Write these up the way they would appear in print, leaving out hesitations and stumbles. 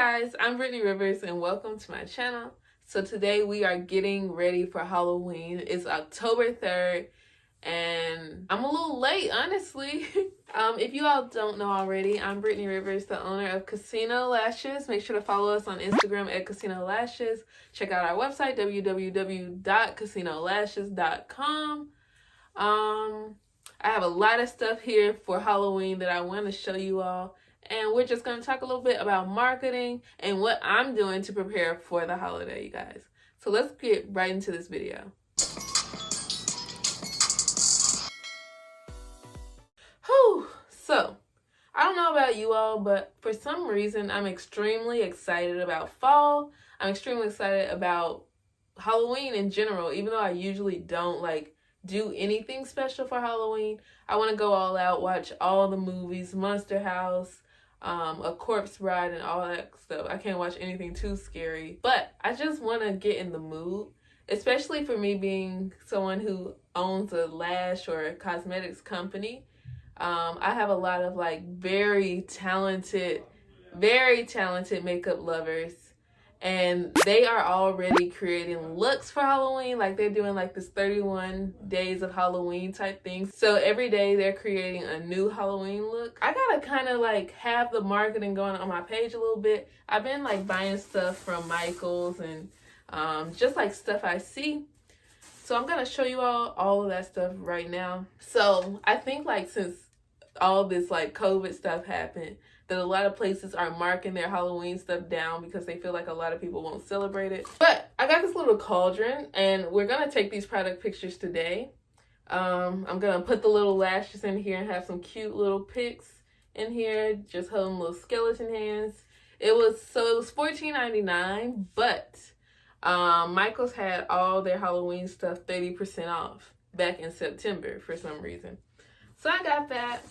guys, I'm Brittany Rivers and welcome to my channel. So today we are getting ready for Halloween. It's October 3rd and I'm a little late, honestly. If you all don't know already, I'm Brittany Rivers, the owner of Casino Lashes. Make sure to follow us on Instagram at Casino Lashes. Check out our website, www.casinolashes.com. I have a lot of stuff here for Halloween that I want to show you all. And we're just going to talk a little bit about marketing and what I'm doing to prepare for the holiday, you guys. So let's get right into this video. Whew. So, I don't know about you all, but for some reason, I'm extremely excited about fall. I'm extremely excited about Halloween in general, even though I usually don't do anything special for Halloween. I want to go all out, watch all the movies, Monster House, A Corpse Bride, and all that stuff. I can't watch anything too scary, but I just want to get in the mood, especially for me being someone who owns a lash or a cosmetics company. I have a lot of very talented makeup lovers, and they are already creating looks for Halloween. They're doing this 31 days of Halloween type thing. So every day they're creating a new Halloween look. I gotta kind of have the marketing going on my page a little bit. I've been buying stuff from Michaels and just stuff I see. So I'm gonna show you all of that stuff right now. So I think since all this COVID stuff happened, that a lot of places are marking their Halloween stuff down because they feel a lot of people won't celebrate it. But I got this little cauldron and we're gonna take these product pictures today. I'm gonna put the little lashes in here and have some cute little pics in here, just holding little skeleton hands. It was $14.99, but Michaels had all their Halloween stuff 30% off back in September for some reason. So I got that.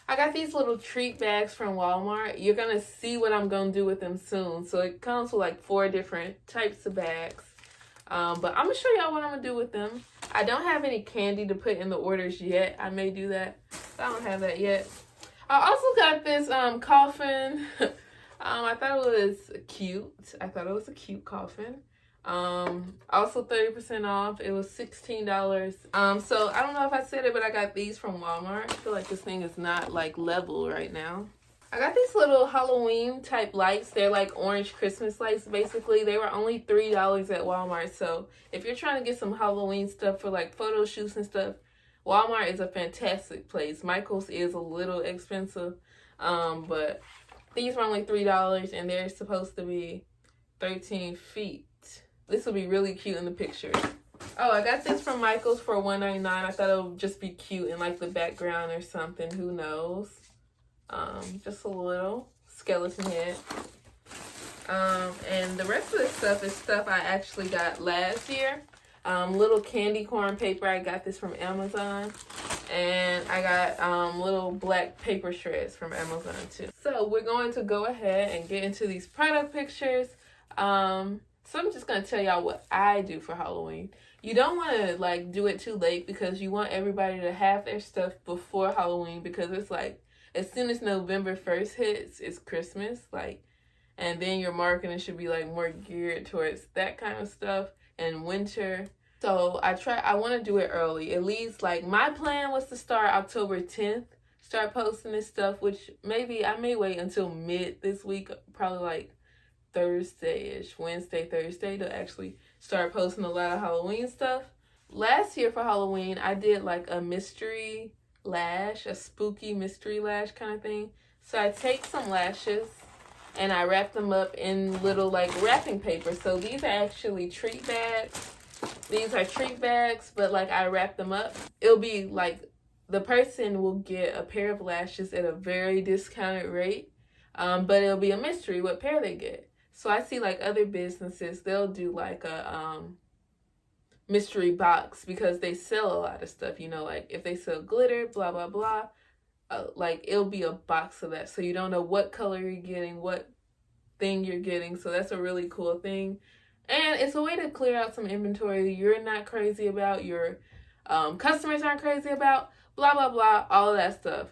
I got these little treat bags from Walmart. You're going to see what I'm going to do with them soon. So it comes with 4 different types of bags. But I'm going to show y'all what I'm going to do with them. I don't have any candy to put in the orders yet. I may do that. I don't have that yet. I also got this coffin. I thought it was cute. I thought it was a cute coffin. Also 30% off. It was $16. So I don't know if I said it, but I got these from Walmart. I feel this thing is not level right now. I got these little Halloween type lights. They're orange Christmas lights basically. They were only $3 at Walmart. So if you're trying to get some Halloween stuff for photo shoots and stuff, Walmart is a fantastic place. Michaels is a little expensive, but these were only $3 and they're supposed to be 13 feet. This will be really cute in the picture. Oh, I got this from Michaels for $1.99. I thought it would just be cute in the background or something. Who knows? Just a little skeleton head. And the rest of the stuff is stuff I actually got last year. Little candy corn paper. I got this from Amazon. And I got little black paper shreds from Amazon too. So we're going to go ahead and get into these product pictures. So I'm just going to tell y'all what I do for Halloween. You don't want to do it too late because you want everybody to have their stuff before Halloween, because it's as soon as November 1st hits, it's Christmas. And then your marketing should be more geared towards that kind of stuff and winter. So I want to do it early. At least my plan was to start October 10th, start posting this stuff, which maybe I may wait until mid this week, probably Thursday-ish, Wednesday, Thursday, to actually start posting a lot of Halloween stuff. Last year for Halloween, I did a mystery lash, a spooky mystery lash kind of thing. So I take some lashes and I wrap them up in little wrapping paper. So these are actually treat bags. These are treat bags, but I wrap them up. It'll be the person will get a pair of lashes at a very discounted rate, but it'll be a mystery what pair they get. So I see other businesses, they'll do a mystery box because they sell a lot of stuff, if they sell glitter, blah, blah, blah, it'll be a box of that. So you don't know what color you're getting, what thing you're getting. So that's a really cool thing. And it's a way to clear out some inventory you're not crazy about, your customers aren't crazy about, blah, blah, blah, all of that stuff.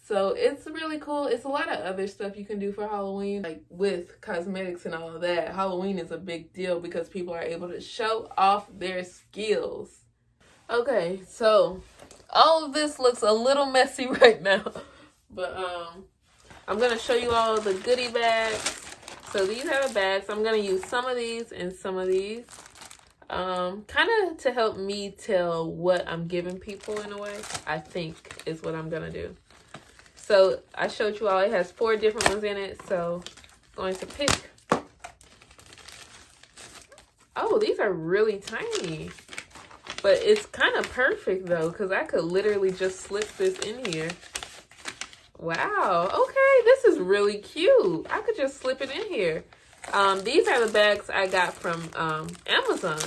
So it's really cool. It's a lot of other stuff you can do for Halloween, like with cosmetics and all of that. Halloween is a big deal because people are able to show off their skills. Okay, so all of this looks a little messy right now, but I'm gonna show you all the goodie bags. So these are the bags. I'm gonna use some of these and some of these, kind of to help me tell what I'm giving people in a way. I think is what I'm gonna do. So I showed you all it has 4 different ones in it. So I'm going to pick. Oh, these are really tiny. But it's kind of perfect though, because I could literally just slip this in here. Wow, okay, this is really cute. I could just slip it in here. These are the bags I got from Amazon.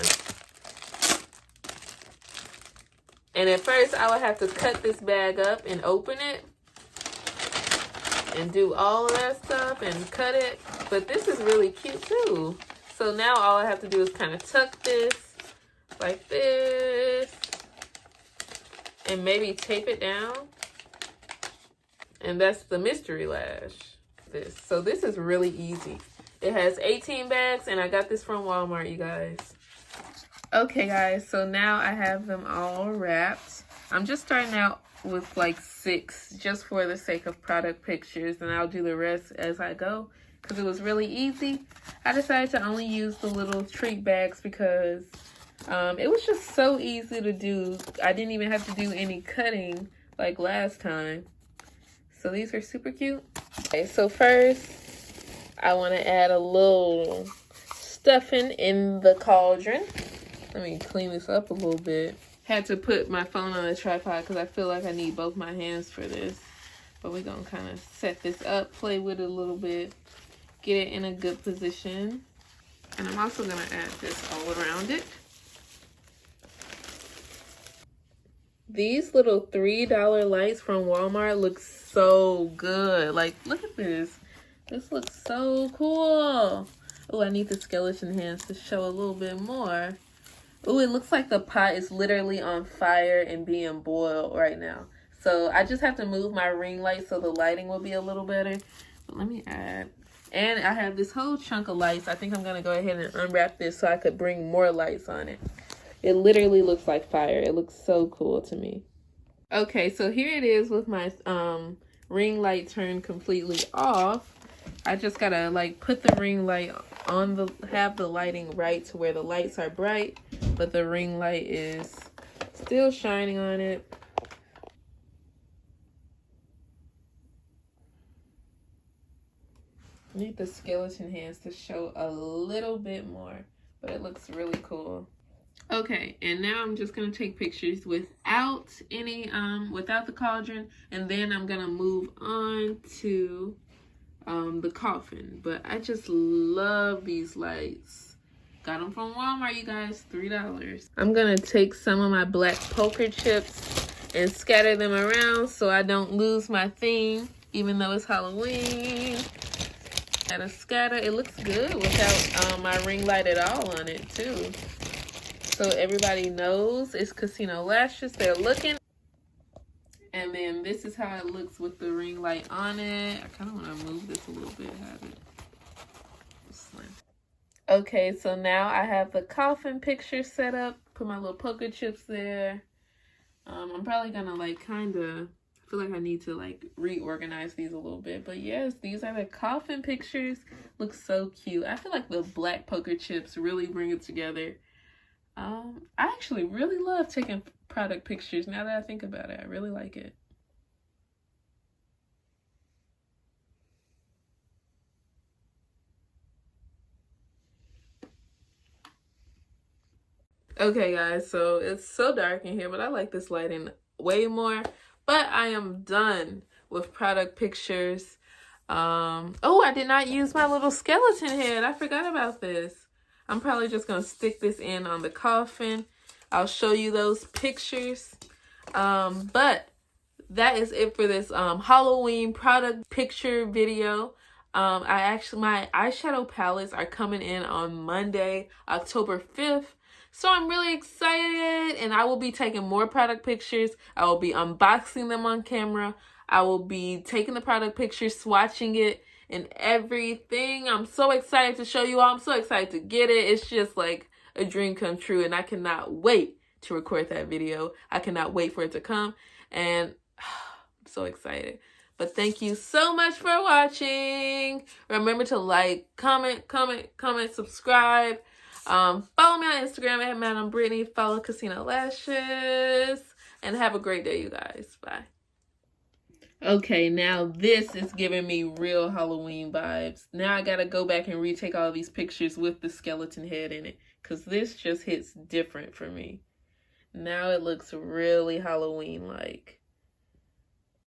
And at first I would have to cut this bag up and open it and do all of that stuff and cut it. But this is really cute too. So now all I have to do is kind of tuck this like this and maybe tape it down. And that's the mystery lash. So this is really easy. It has 18 bags and I got this from Walmart, you guys. Okay guys, so now I have them all wrapped. I'm just starting out with like 6 just for the sake of product pictures, and I'll do the rest as I go because it was really easy. I decided to only use the little treat bags because it was just so easy to do. I didn't even have to do any cutting like last time. So these are super cute. Okay, so first I want to add a little stuffing in the cauldron. Let me clean this up a little bit. Had to put my phone on a tripod because I feel like I need both my hands for this. But we're going to kind of set this up, play with it a little bit, get it in a good position. And I'm also going to add this all around it. These little $3 lights from Walmart look so good. Like, look at this. This looks so cool. Oh, I need the skeleton hands to show a little bit more. Oh, it looks like the pot is literally on fire and being boiled right now. So I just have to move my ring light so the lighting will be a little better. But let me add. And I have this whole chunk of lights. I think I'm going to go ahead and unwrap this so I could bring more lights on it. It literally looks like fire. It looks so cool to me. Okay, so here it is with my ring light turned completely off. I just gotta like put the ring light on the, have the lighting right to where the lights are bright, but the ring light is still shining on it. I need the skeleton hands to show a little bit more, but it looks really cool. Okay, and now I'm just gonna take pictures without any without the cauldron, and then I'm gonna move on to the coffin. But I just love these lights. Got them from Walmart, you guys, $3. I'm gonna take some of my black poker chips and scatter them around so I don't lose my theme, even though it's Halloween. Gotta scatter. It looks good without my ring light at all on it too. So everybody knows it's Casino Lashes. They're looking. And then this is how it looks with the ring light on it. I kind of want to move this a little bit, have it slim. Okay, so now I have the coffin picture set up. Put my little poker chips there. I'm probably going to like kind of, I feel like I need to like reorganize these a little bit. But yes, these are the coffin pictures. Looks so cute. I feel like the black poker chips really bring it together. I actually really love taking product pictures now that I think about it. I really like it. Okay guys, so it's so dark in here, but I like this lighting way more. But I am done with product pictures. Oh, I did not use my little skeleton head. I forgot about this. I'm probably just going to stick this in on the coffin. I'll show you those pictures. But that is it for this Halloween product picture video. My eyeshadow palettes are coming in on Monday, October 5th. So I'm really excited, and I will be taking more product pictures. I will be unboxing them on camera. I will be taking the product pictures, swatching it, and everything. I'm so excited to show you all. I'm so excited to get it. It's just like a dream come true, and I cannot wait to record that video. I cannot wait for it to come, and I'm so excited. But thank you so much for watching. Remember to like, comment, subscribe. Follow me on Instagram at Madam Brittany. Follow Casino Lashes. And have a great day, you guys. Bye. Okay, now this is giving me real Halloween vibes. Now I gotta go back and retake all these pictures with the skeleton head in it, because this just hits different for me. Now it looks really Halloween-like.